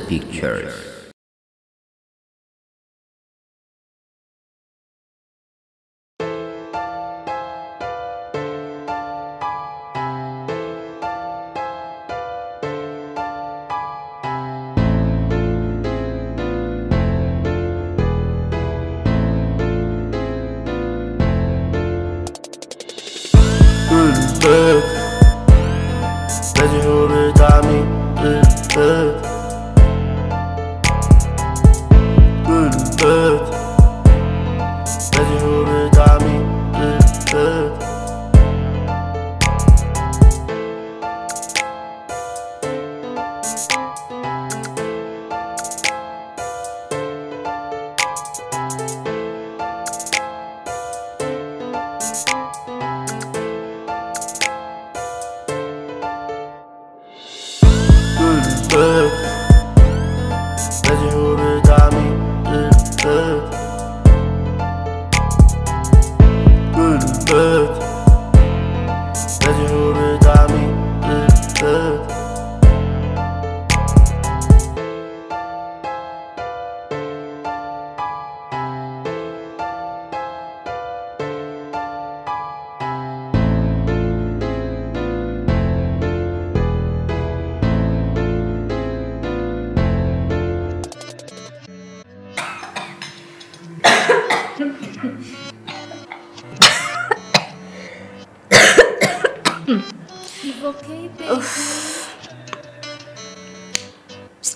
Pictures.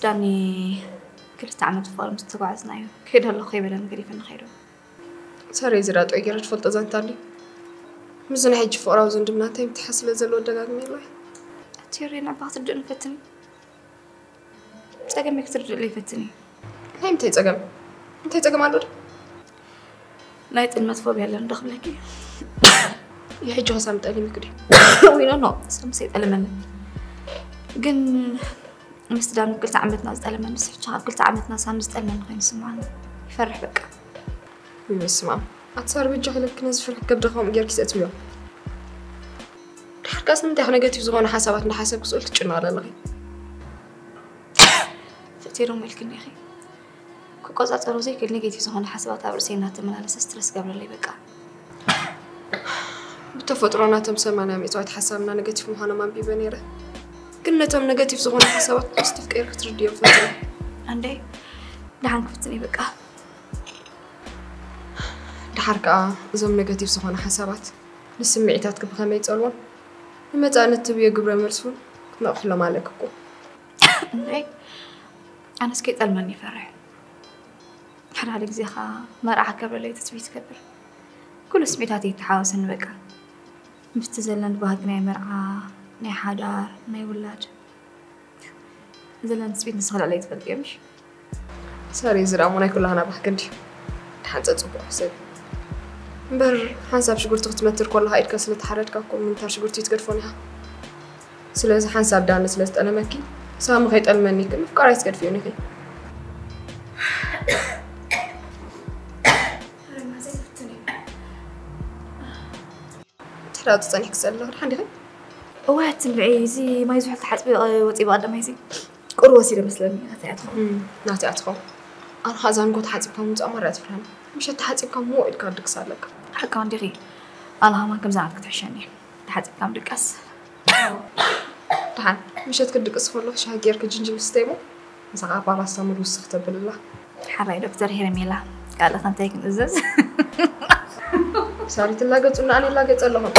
داني كرت عملت فارم استقعدنايو كده هلا خيبة لنا قريبا خيره صار يزرع تغير تفلت زنتالي مزن حج فورا وزندمنا تيم تحصل زلو دغاغمي الله تيرين عباط الدن فتني تسقم يكثر لي فتني هاي متى تسقم انت تسقم على نايت المطفوب يلا ندخلك يا حج حسام تقلي مكدي وين نو سمسيت ألمن جن مستدام قلت عمتنا زتألمن نسحب شغال قلت عمتنا سامز ألمن خين سمعنا يفرح بك يسمع أتصار بجهلك نزف الحكب دخام غير كيس أتويا حركاس نمتى إحنا قلت يزغون حسابات نحسب كسؤال تجنا على الله فتيرهم ملكني أخي كوكوزات أروزي كل نجيت يزغون حسابات أبرسينا تمن على ستريس قبل اللي بقى بتفطرنا تمسمعنا ميتوات حسابنا نيجاتيف مهنا ما بيبنيره كنا تم نيجاتيف زغون حسابات استفكير تردي وفترة عندي دحين كفتني بقى دحركا زم نيجاتيف زغون حسابات نسمعيتات كبخمي يتصلون لمتى أنا تبي قبل مرسون كنا أخلا مالك أكو عندي أنا سكيت ألمني فرح حنا عليك زيخا ما راح قبل اللي تسويت كبر كل سمعتاتي تحاوس بقى مستزلن بهاقنا مرعى ناي حدار ناي ولاد زلن سبيت نسخل علي تفلت يمش ساري زرع مونا كلها أنا بحكندي حنزة صبح حسين بر حنساب شغلت تمتر كلها إيد كسلت حرتك كل من تار شغلتي تقرفونها سلازم حنساب دان سلازت أنا مكي سام خيط ألمني كم فكر يسكت فيوني خي تحرق تصنيح كسل عندي خي وقت بعيزي ما يزحف حسبي وطيب قدام يزي قروسي لمسلمي ناتي أتخو أنا خازن قلت حاسبكم متأمرات فرهم مش حاسبكم مو إلك دكسالك حق عندي غي الله ما كم زعلك تحشني حاسبكم دكس طبعا مش هتكدكس والله شو هجيرك جنجي مستيمو زعق على سامر وسخت بالله حبايب دكتور هيرميلا قال لك أنت هيك نزز ساري تلاقت إن أنا لاقت اللهم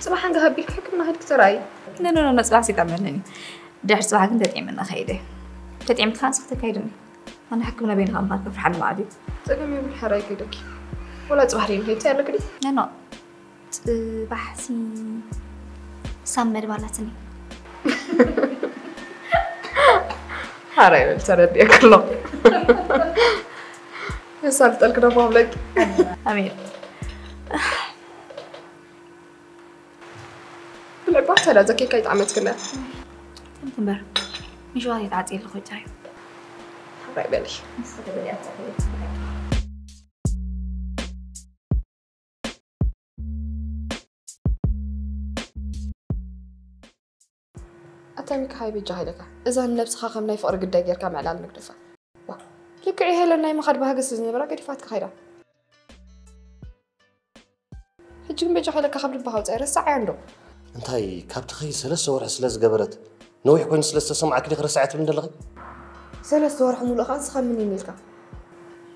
صباح عنك هبيك حكمنا هاد كتراي لا صباح سيت عملني دحر صباح كنت تعملنا خيده تتعمل خان سختك هيدني أنا حكمنا بين غامضات في حد معدي تقومي بالحراي كيدك ولا تصبحين هي تعلق لي لا بحسي سامر بالتني حراي تردي كله يا سالت الكنا فاهمك أمير لا بعت هذا كي كيت عملت كنا تنبر مش وايد تعطي الخوي تاعي حراي بالي أتاميك هاي بيجي لك إذا النفس خاخم ناي فقر قد داير كام على المكتفة لك عيه لنا ما خد بهاجس الزنبرة قد فات خيرا حجم بيجي لك خبر بهاوت رسع عنده انتي كابت خي سلسة ورح سلس قبرت نوح يكون سلسة سمعك لك رسعت من دلغي سلس ورح مول أخانس خم مني ملكا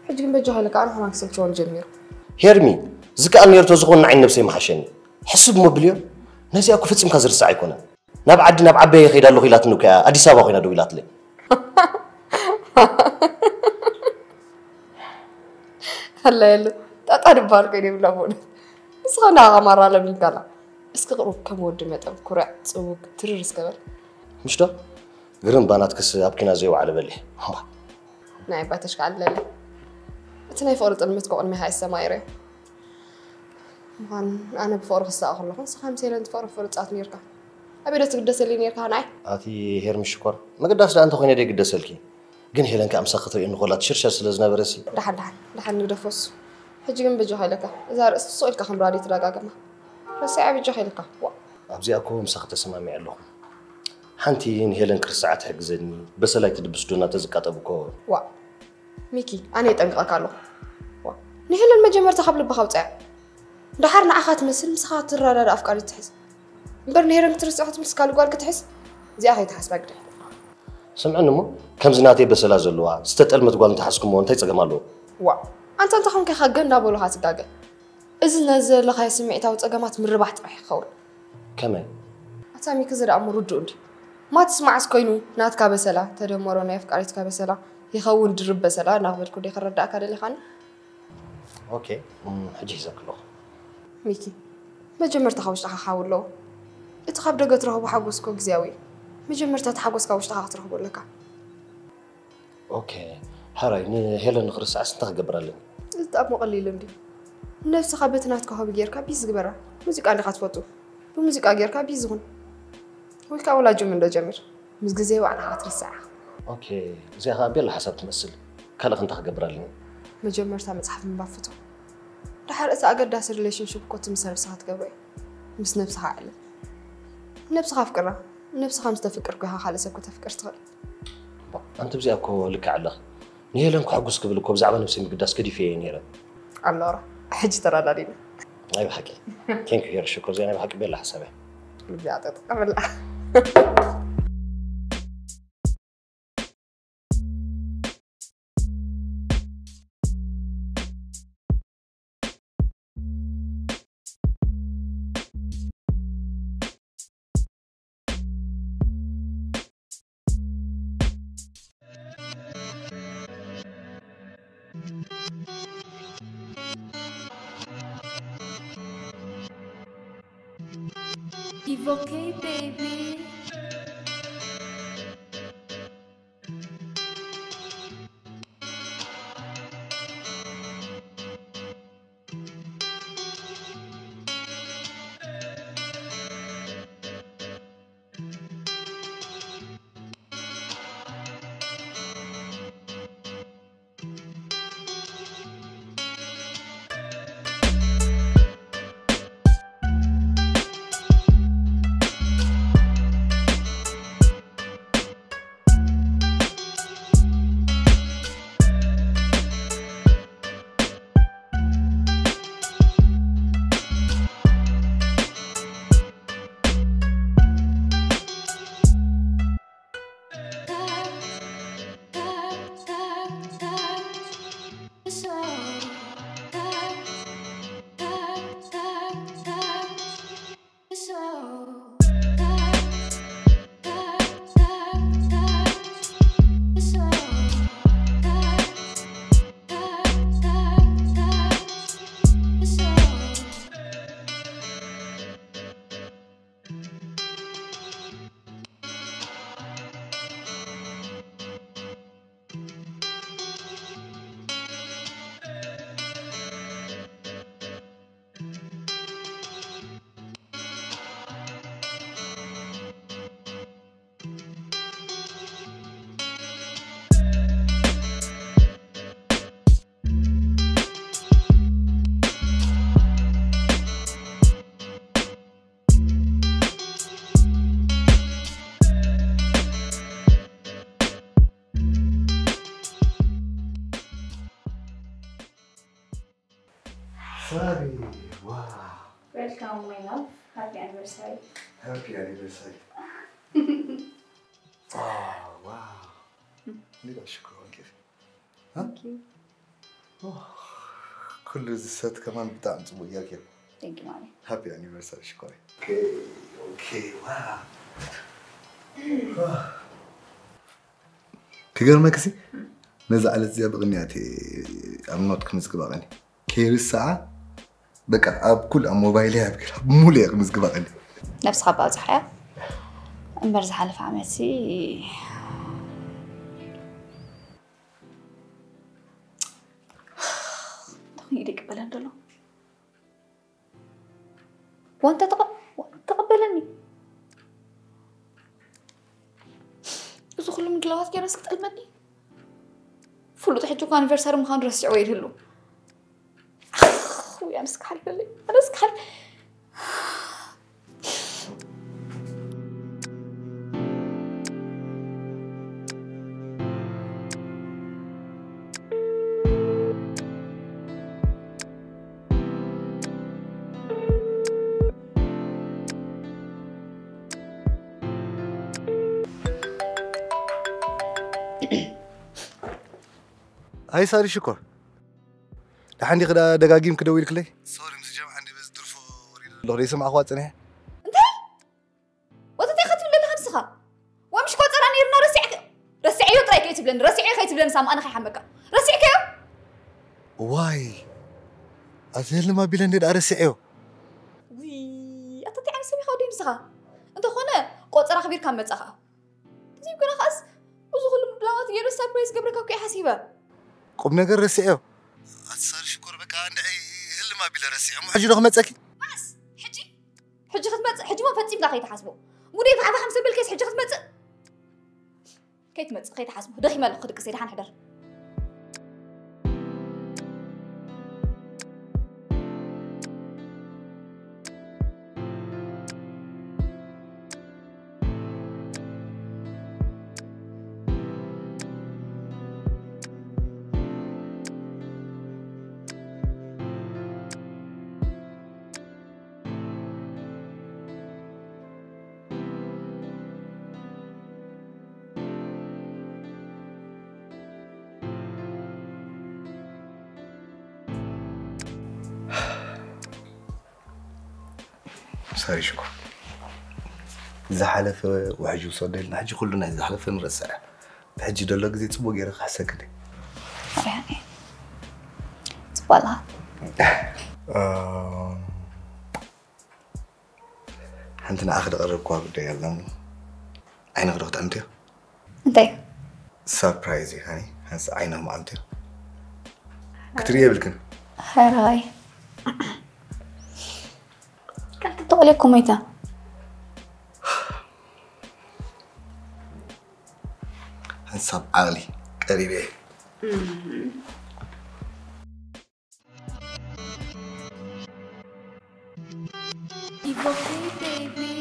حجم بيجي لك أنا هناك سلشون جميل هيرمي زكا أنير توزغون نعين نفسي محشني حسب موبليو ناسي أكو فتسم خزر ساعة يكون نبعد نبعبي خيدا له خيلات نوكا أدي سابا خينا دويلات لي هلا يلو تقطع باركيني بلا بون بس خنا مرة لم يقال اسك قروب كم ود متم كرع صوق تررس قبل مش ده غيرن بانات كس أبكينا زيو على بالي ناي باتش قال اتناي فورط المتقو ان هاي السمايري مان انا بفورق الساعه خلص خمسه لين تفورق فرصات نيركا ابي تقدس لي نيركا ناي اتي هيرمي شكر ما قداش انت خوينا دي قدسلكي ግን ሄለን ከአምሳ ኸትሪ እንቆላት ሽርሸር ስለዝነበረሲ دحن ندفوس حجي جنب بجو هيلكا اذا رأس سؤالك خمرادي تراغاغما رسعي بجو هيلكا ابزي اكو مسخ تسمامي عليهم حنتي هيلن كرسعت حجزني بس لا تدبس دونا تزقطبكو ميكي انا يطنققالو نهلن مجمر تخبل بخوصع دحرنا اخات مسل مسخات الرادار افكار تحس مبر نهرن ترسعت مسكال قال كتحس زي اخي تحس بقدر سمعنا مو كم زناتي بسلا زلوا استتلمت قال انت حسكم وانت يصقمالو انت خونك خغن دابلو هاسقاقه اذن نزل لخا سمعتاو صقمات مربح طرح خور كمان اتامي كزرا امردود ما تسمع اسكوينو ناتكا بسلا تدمرو نايف قاريتكا بسلا يخون درب بسلا ناخذكو دي خرداك ادلي خان اوكي حجي زكلو ميكي ما جمرت خوش حاولو اتخاب دغت رهو حغوسكو غزياوي مجمرت تحغوسكا وش تخاطرو لك اوكي حراي هيلن خرس عس تخبرلن زطاب مقليل اندي نفس خبتناتكو هو بيركا بيز غبره موسيقى اللي خاطفوتو بموسيقى غيركا بيزون ويكا ولا جمل ده جمر مز غزي وانا هاترسع اوكي زي غابيل حسب تمثل كلا انت خبرلن مجمرت مصحف من بافتو دحر اس اقداس ريليشن شيب كنت مسرب ساعات قبري مس نفسها عقل نفسها فكره نفسها مستفكركو ها خالصك تفكر تغل انت بزياكو لك على نيلن كحقوس قبلكو بزعبه نفسي مقداس كدي في نيره الله حج ترى دارين ايوه حكي ثانك يو شكرا زين بحكي بلا حسابه بيعطيك قبل Evoke, baby. Welcome, my love. Happy anniversary. Happy anniversary. واو. ليه شكرا كيف؟ Thank you. كل الزيت كمان بتاع نسوي يا كيف؟ Thank you, mommy. Happy anniversary شكرا. اوكي واو. كجرمك سي؟ نزعل الزياب بغنياتي أمنوت خمس قباغني. كير الساعة بقى أب كل موبايلي أبكي مولي خمس قباغني. نفس خباز حياة. امبارح حلف عمتي. تغييرك بلندلو. وانت تقبلني. بس كل من جلوات كان سكت المني. فلو تحجو كان انيفرساري مخان رسع ويرهلو. خويا انا سك حلف لي. انا سك حلف. هاي صار شكر. لحندي كده دقاقيم كده ويلك لي. سوري مسجم عندي بس درفو لو ليس مع اخوات انا. انت وتتي ختم لنا هنسخه. ومش كنت انا نيرنا رسعيو طريق يكتب لنا رسعيو خيتب لنا سام انا خي حمكه. رسعيكيو. واي. أزهل ما بيلن دي أرسعيو. وي أتتي عن سمي خودين نسخه. انت خونا قوت خبير كم متصخه. تزيب كنا خاص وزغل بلاوات يرو سربرايز قبرك كي حسيبه. قم نقر رسعيو. أتصار شكر بك عند أي اللي ما بيلا رسعيو. ما حجي رغم تسكي. بس حجي خدمت حجي ما فتيم داخل يتحاسبوا. مودي بعد 5 بالكيس حجي خدمت. كيت مت خيت حاسبه دخي مال خدك سيد حنحضر. ساري شكر. إذا حلف وحجي وصدقنا حجي كلنا إذا حلف نرسع. بحجي دلوك زي تبغى غير خاصة كده. يعني تبغى حنتنا آخر قرب قواب ده يلا. أين غرقت أمتى؟ انتي سربرايزي هاني. هنس أين هم أمتى؟ كتريه بالكن. هاي كنت تقولي كوميتا. هنصاب عالي قريبة. Evoquei, baby.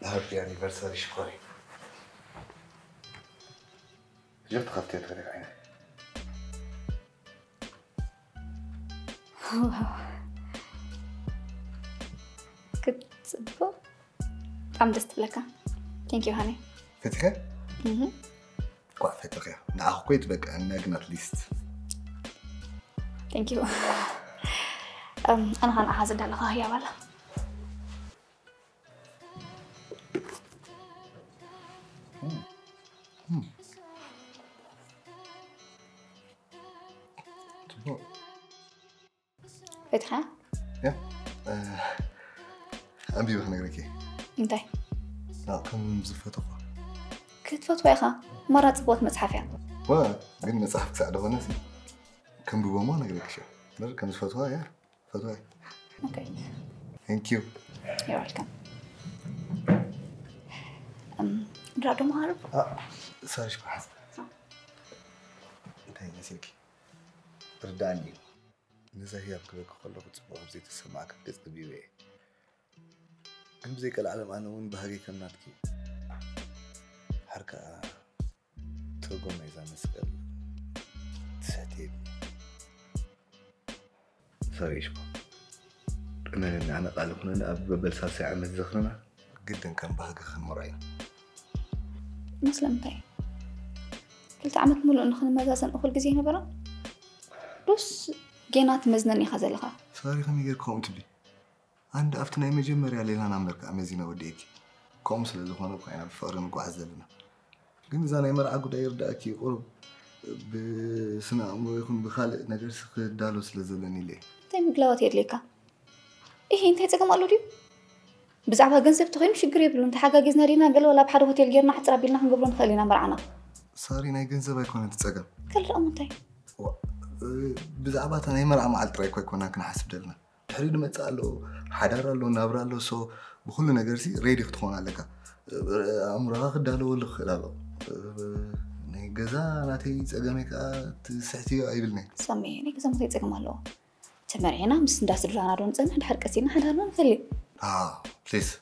Happy anniversary شكرا. جبت خطيت غير عيني. كنت صدقه عم دست لك. ثانك يو هاني. فتحة؟ فتحة. نأخذ كويت بك أنا قنات ليست. ثانك يو. أنا هلا حازد على هي ولا. فتحة؟ يا. أبي وخنا قريكي. انتي؟ لا كم زفتوا. كنت فتوى يا مرة تبوت مصحفيا. وا قلنا مصحف سعد وناسي. كم بيبغى ما نقريك شيء. لا كم زفتوا يا فتوى. اوكي. Thank you. You're welcome. رادو معرف. ساري شكرا حسن. انتهي نسيك. رداني. نزهياب كبك خلق تصبح بزي تسمعك بقص قبيوي كم بزي كالعالم أنا وين بهاجي كم ناتكي حركة ترقم إذا مسكال تسعتيب صريشكو أنا قال لكم أنا قبل ساسي عمل زخرنا جدا كان بهاجي خن مرايا مسلم تاي كلت عملت مولو إنه خن مزازن أخل جزينا برا بس جينات مزنني خزلها صاري خمي غير كوم تبلي عند أفتنا مجمرة لينا نعملك أمازينا وديكي كوم سلزخنا بقينا بفقر نقعز لنا قلنا زانا يمر عقود يرداكي قرب بسنة أمور يكون بخالق نجرس دالو سلزلني ليه تايم قلوات يرليكا إيه أنت هتسكم قالوا لي بزعبها جنسب تخيم شجري يبلون أنت حاجة جزنا لينا قالوا ولا بحد هوتيل جيرنا حتى ربينا هنقبلون خلينا مرعنا صاري ناي جنسب يكون تتسكم كل رأمون تاي بزعبات أنا يمر عم على الترايك ويكون هناك نحسب دلنا تحريد ما تسأله حدار له نابر له سو بكل نجرسي ريدي تخون عليك أمرها خدالو ولا خلالو جزا ناتي تسقمك تسحتي أيبلني سمي جزا متى تسقم الله تمرعنا بس نداس الجانا دون زين حد حركتينا حد هرمان خلي بليز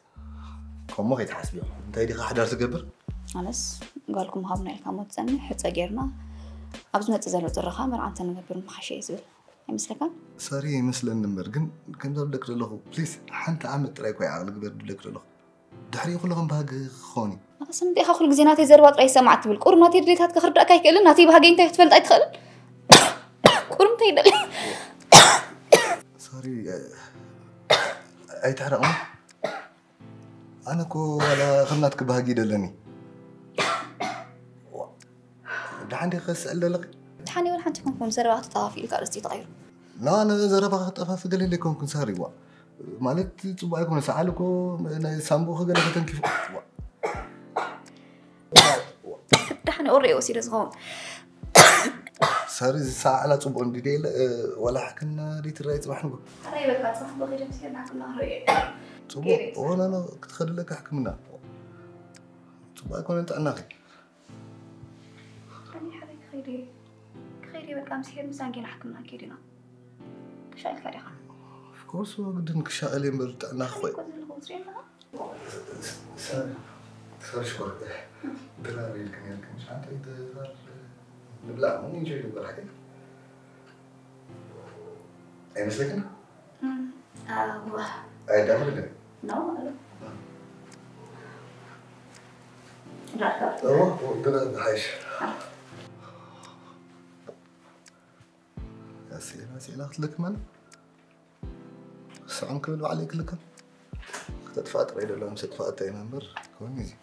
كم ما يتحسبي أنت هيدي حدار تقبر أنس قالكم هابنا الكاموت زين حتى جيرنا أبزنا تزالو ترخا مرعان تنقبر محشي يزبل يمسلك صاري مثل النمبر كم ذا بدك له بليز حنت عم ترايك ويا عقلك بدك له دحري كلهم بهاج خوني بس مدي خلق زيناتي زروات رئيسة معت بالقرماتي اللي تخرج رأكاي كلن ناتي بهاجي انت تفلت أي تخل قرمتي دلي صاري أي تحرقون أنا كو ولا خلناتك بهاجي دلني ده عندي خس إلا لغي تحاني ولا حنتكم كم زروات طافي لك أرستي تغير لا أنا زربا طافا في قليل لكم كن ساري وا مالت تبغاكم سألكو سامبو خجل فتن كيف تحاني أوري وسير صغون صار ساعة على طب عندي ديل ولا حكنا ريت الرئيس بحنقول قريبك كات صح بغي جمسير نحكنا هري طب وأنا كنت خلي لك أحكمنا تبغاكم أنت أنا خي يعني حريك خيري بكام سير مسانجي نحكمنا كيرنا شايل كاريخا of course وقد إنك شغالي مرت أنا خوي صار شكرك بلا ريل كان مش عارف إذا نبلع مو نيجي نبلع حاجة أي مسلكنا؟ أي دام ولا؟ لا ده عايش أسئلة لك من؟ سام كله عليك لك تدفعت ريد ولا مش تدفعت أي نمبر كون يجي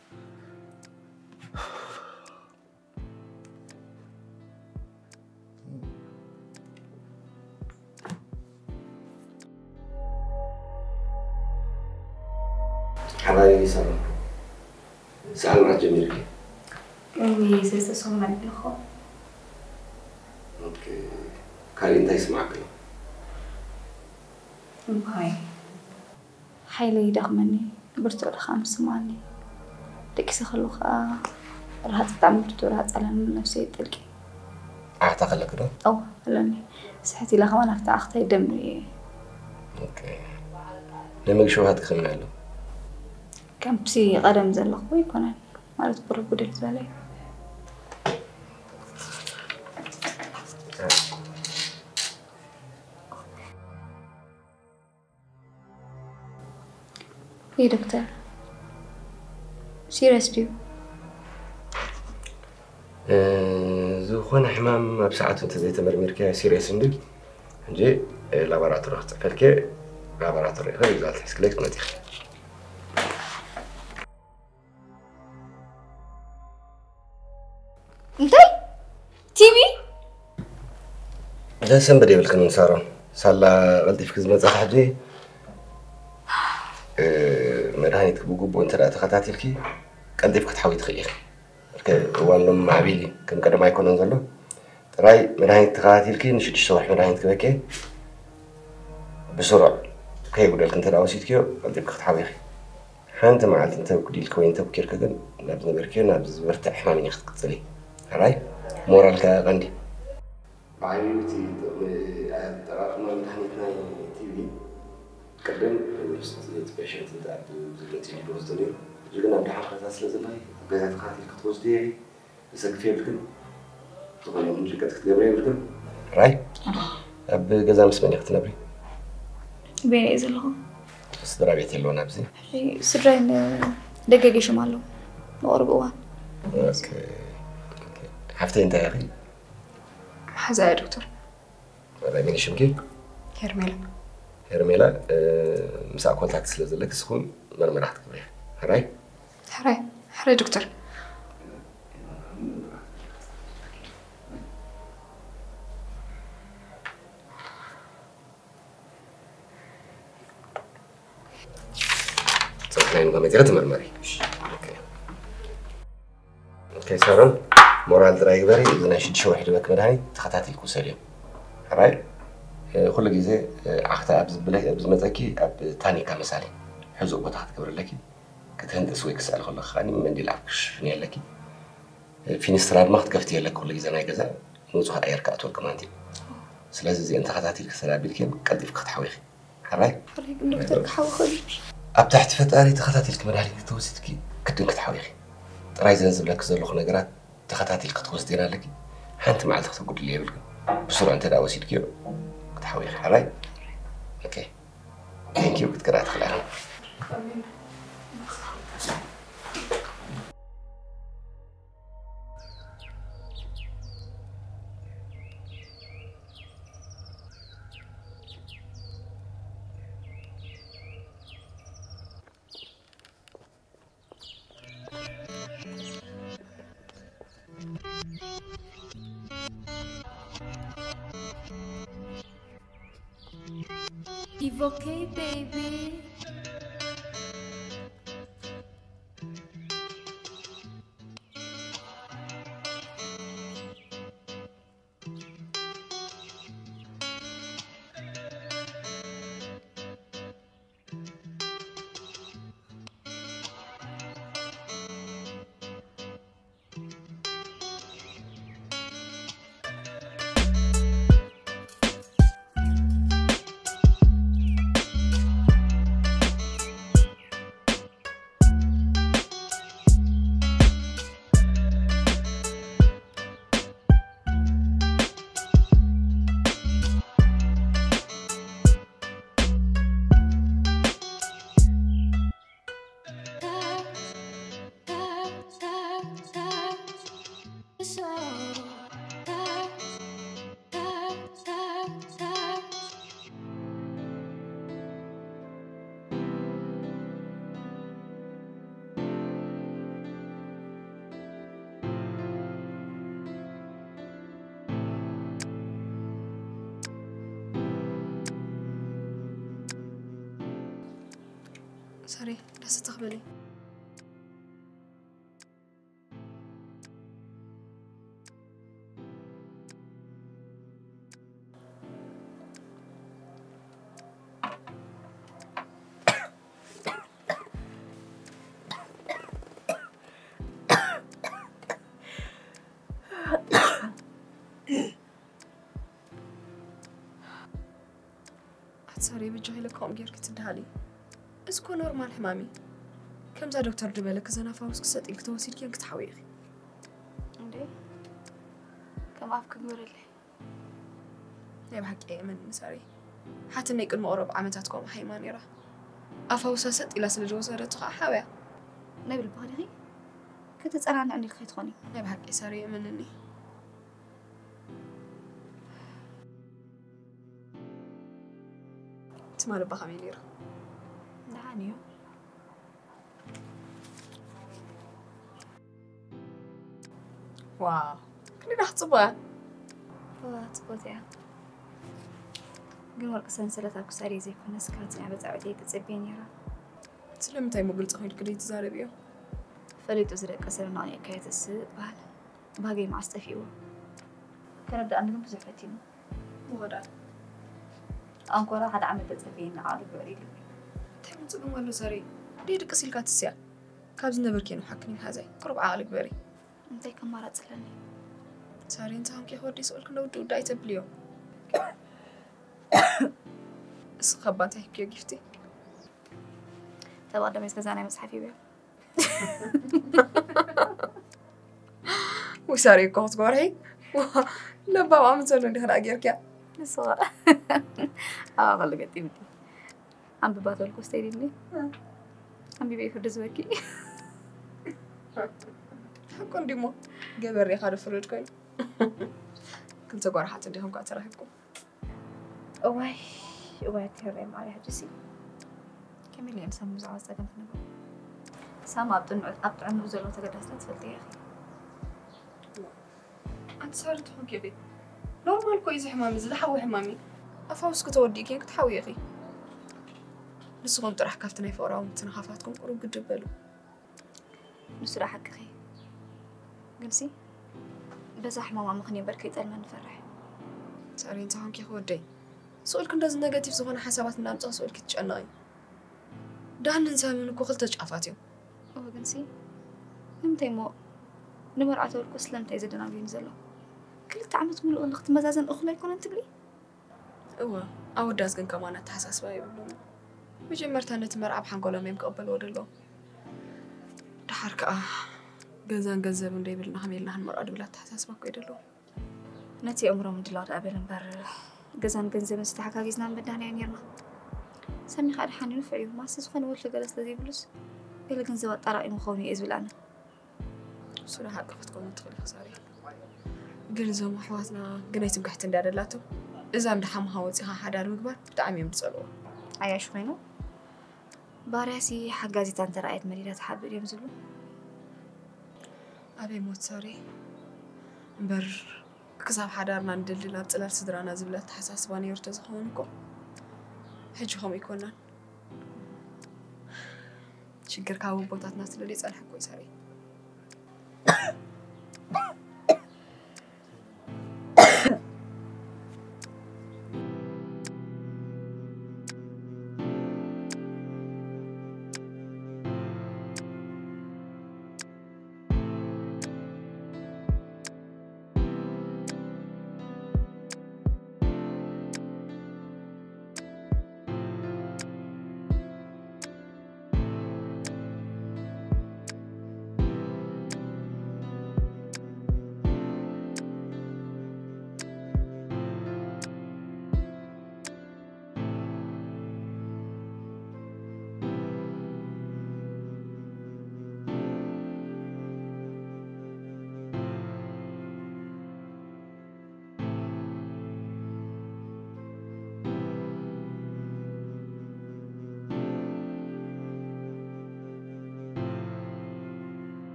حبايبي سأل مرات جميل قوي سيسة صومالي بالخو اوكي كان انت يسمعك باي حيلي يدغمني برتو الخامس ماني دكسي خلوخا راح تتعمل برتو راح تسألن من نفسي تلقي اعتقد لك ده؟ أو هلاني سحتي لها وانا افتح اختي دمري اوكي لما شو هتخمنا له كان بسي قدم زل خوي كونان مالت قرب بدل زالي ايه دكتور سيريس ديو زوخون حمام بساعته تزيت مرميركا سيريس عندك نجي لابراتوري اختفلك لابراتوري غير زالت حسكليك نتيخ انتي تيبي لا سنبدي بالكن صارون سالا غلطي في كزمة حاجة مرهانيتك بوجوب وانت لا تخطاتيلكي قلبي فيك تحاول تخيل والله ما عبيلي كم كده ما يكون نزله تراي مرهانيت تخطاتيلكي نشد الصبح مرهانيتك بكي بسرعة كي يقول لك انت لا وسيتكيو قلبي فيك تحاول حانت ما عاد انت وكديلك وين تبكير كده نبز نبركيو نبز برتاح حمامي ياخذ قتلي راي مورالك غندي بعيني بتي تراخنا قدم نفس باشات تاع زلتي اللي دوزتني جينا عند حلقة سلازلاي بهذا خاطر كتوز ديالي سقفي بكم طبعا من جيت كتكتبري بكم راي اب غزا مسمني اختنبري بين يزلهم صدرا بيت اللون ابزي سرين دقيقة شمالو بقرب اوان اوكي حفتين انت يا اخي حزا يا دكتور ولا مين شمكي هرميلا هرميلا مساء كونتاكت سلازلك سخون مرمر راح تكبري راي حري دكتور صحيح ما مديرة مرمري اوكي سارون مورال دراي بري اذا شد شو واحد بك مدهني تخاتاتي الكوساليوم راي كل جزء اختا ابز بلاك ابز مزاكي اب تاني كمثالي حزق بتاعت كبر لكي كتهندس ويك سال خلق خاني من دي لعكش فيني لكي فيني استراد ما تكفتي لك كل جزء ناي جزاء نوزها ايركات والكمانتي سلازم زي انت خاتاتي الكسلابي لكي قد يفقد حويخي راي دكتور حوخي اب تحت فتاري تخاتاتي الكمدالي توسيتكي كدن كتحويخي راي زنزب لك زلخ نقرات تخاتاتي الكتوس دينا لكي حانت مع تقول لي بلك بسرعه انت داوسيت كيو كتحويخ راي اوكي ثانك يو كنت قرات خلاها Evoke, baby. سوري بس تقبلي سوري بجهي لكم غير كتدهالي اسكو نورمال حمامي كم زاد دكتور دبلك زنا فاوس كسط انك توسيد كان كتحويخي اندي كم عفك نورلي يا بحكي من سوري حتى نيك المقرب عمتاتكم حيماني راه افاوس سط الى سل جوزرت حاويا نبل بغلي كنت تصنع عندي خيط خوني يا بحكي سوري منني تسمع لبخا ميليرا دعانيو واو كني راح تصبها صبوتها قل ورق سنسلة أكو ساري زي كنا سكاتنا بتعودي تزبين يرى سلمتي مو قلت أخوي كريت زاربيو فريد أزرق كسرنا على كاية السد باقي مع استفيو كان أبدأ أنهم بزحفتين وغدا أنكو راح أدعم تزبين عارف بريد تحمل تبغى ولا ساري ليه دقسي الكات السيا كابز نبركين وحكني هذا قرب عقلك بري أنت كم مرة تسلني ساري أنت هم كي خودي سؤالك لو دودا يتبليو سخبات هيك جفتي تبغى دمي زعنا مصحفي بيه وساري كوت غوري لا بابا عم تقول لي هلا اجيرك يا صور والله قد بدي عم بباتوا الكوستيري لي عم بيبي يفرد زوكي حكون ديمو جبري خارج فرد كوي كنت أقول حتى ديهم قاعد تراهبكم واي تهرب معي حجسي كمل لي انسان مزعج سكن في نبو سام أبطن عنه زلو تقدس لا تفلتي يا أخي أنت صارت تحون كيفي نورمال كويس حمامي زي حوي حمامي أفاوس كتودي كين كتحوي يا أخي نسخون طرح كافتنا يفورا ومتنخافاتكم قروب قد جبلوا نسرع حق أخي قلسي بس حمام عم خني بركي تلمن نفرح ساري انت هون كيف ودي سؤالك نداز نيجاتيف زغون حسابات نامطا سؤالك تشأناي دهن ننسى منك وخلت تشعفاتيو قلسي نمتي مو نمرعته الكوس لمتي زدنا بينزلو كل تعمت ملؤ نخت مزازن أخلا يكون أنت بلي أو داز كن كمان التحساس باي بلو مجمرت أنا تمرع بحنقوله ميم قبل ودلو دحرك جزان جزب ندي بلنا هميلنا هنمر بلا تحساس ما كيدلو نتي عمره من دلار قبل نبر جزان جنزب استحقاق يزنان بدنا ينيرنا سامي خير حني نفعيه ما سيسخن وش جلس لذي بلوس إلا جنزب الطرائق مخوني إزبل أنا صراحة قفتكم متخلي خساري جنزب حواتنا جنيتم كحتن دادلاتو إذا مدحم هاوتها حدار مكبر تعميم تسألوه عايش وينو باريسي حجازي تانت رأيت مريضة حابب يمزلو أبي موت ساري بر كسب حدارنا ندل لنا بتلال صدرنا زبلت حساس باني يرتزقونكم حجهم يكونن شجر كاو بوتات ناس اللي يصالح كوي ساري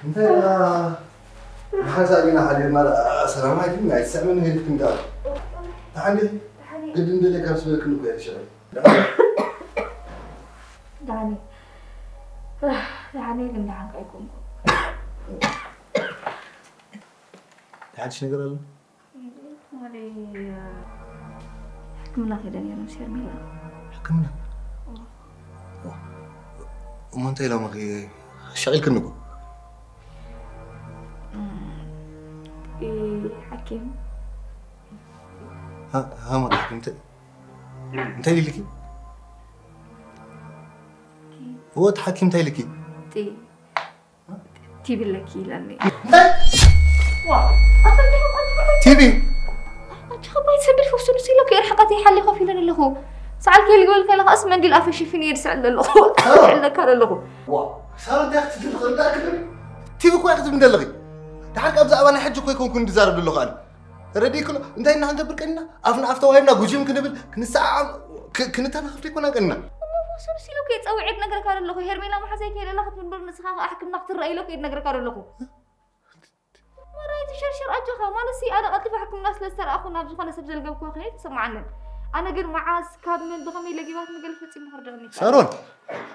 انت حاسبينا حالنا سلام عليكم يا سامي هيك تندار تعالي قد ندلك اسبك نكو يا شباب دعني من دعك أيكم تعال شنو قال ولي حكمنا كده يا نمشي ميلا حكمنا وما انت لو ما شغل كنكو حكيم ها ما حكمت انت اللي لكي هو تحكم تايلكي تي بالكي لاني تيبي انت خباي تسبل فوسو نسيلو كي رحقتي حلي خفي لنا له سألك اللي يقول لك انا اسمع ندير افشي فيني يرسل له عندنا كان له وا صار بدي اختي تدخل داك تيبي كو ياخذ من دلغي دحرك ابز ابانا حج كو يكون كن دزارب له قال رديكلو انتينا انت بركنا افنا افتوينا غجيم كنبل كنساع كنتنا خفتي كنا قلنا وصل سيلو كي تصوعد نغرك على الله هرميلا ما حزي كي لا خت من بر نسخه احكم نقت الراي لو كي نغرك على الله ما رايت شرشر اجخه ما نسي انا قلت بحكم الناس لسر اخونا بزخنا سبزل قبكو خير سمعنا انا قل معاس كاد من بغمي لقيبات نقل فتي مهردني شارون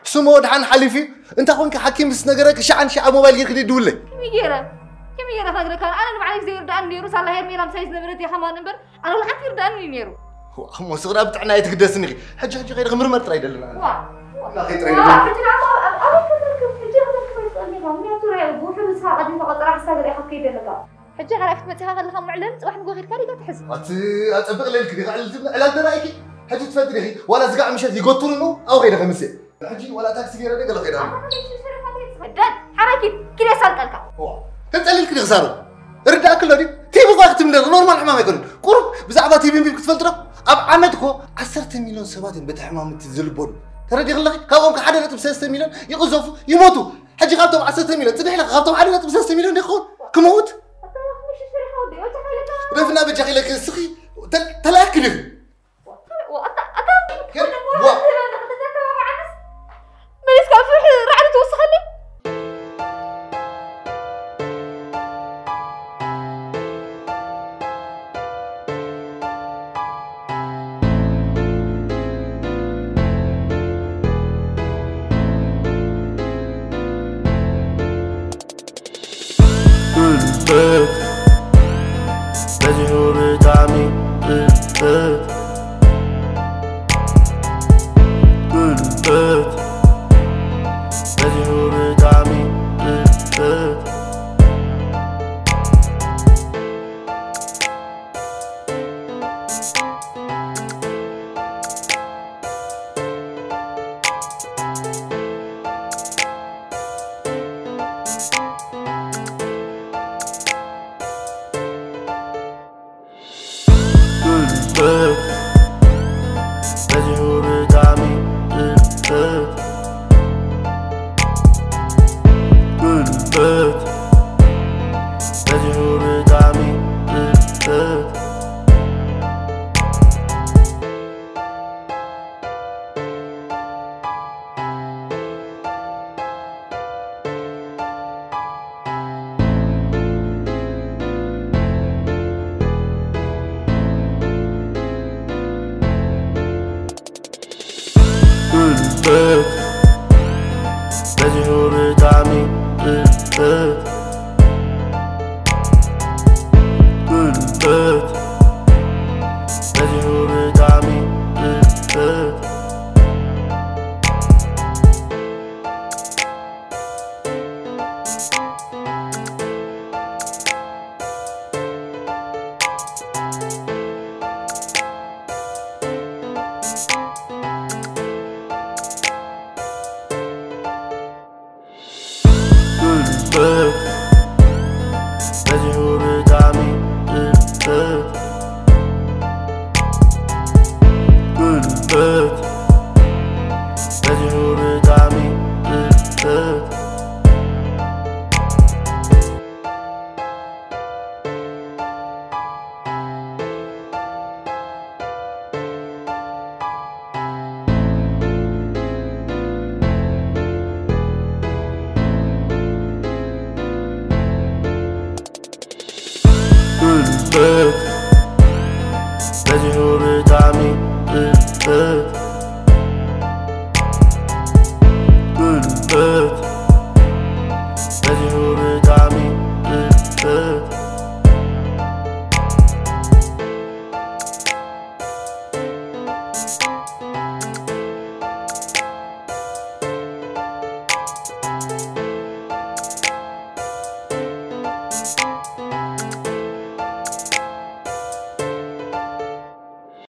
سمو دحن حليفي انت كونك حكيم بس نغرك شعن شعب موبايل يخدي دوله كمي غيره كم يرى خاطر كان أنا معلش زي يردان نيرو صار له هرمي لام سايز نبرتي خمان نبر أنا ولا حتى يردان نيرو مو صغرى بتاعنا يتقدسني حاجة غير مرمر ترى يدلنا والله غير ترى يدلنا حتى أنا كنت حتى هذا كنت أنا ما ترى بوحي بس هذا فقط راح استاجر يحكي يدلنا حتى عرفت متى هذا اللي خام معلم واحد نقول غير كاري قاعد تحس أتبغ ليلك دي على الزبنة على ترايكي حاجة تفدري ولا زقع مشات يقطرونه أو غير خمسة حجي ولا تاكسي غير ده قال غير هداد حركي كذا سالتك تتقلل كده خسارة رد أكل هذي تيجي وقت من نورمال حمام يكون قرب بزعبة تيجي بيك تفلتره أب عمتكو 10 مليون سبات بتحمام تزلبون ترى دي غلق كاوم كحدا نتب 6 مليون يقذفوا يموتوا حجي غلطوا 10 مليون تدحي لك غلطوا حدا نتب 6 مليون يخون كموت رفنا بجاي لك السخي تلاكله ماليش كان في رعد توسخني مجهول دعمي مجهول دعمي مجهول دعمي مجهول دعمي مجهول دعمي مجهول دعمي مجهول دعمي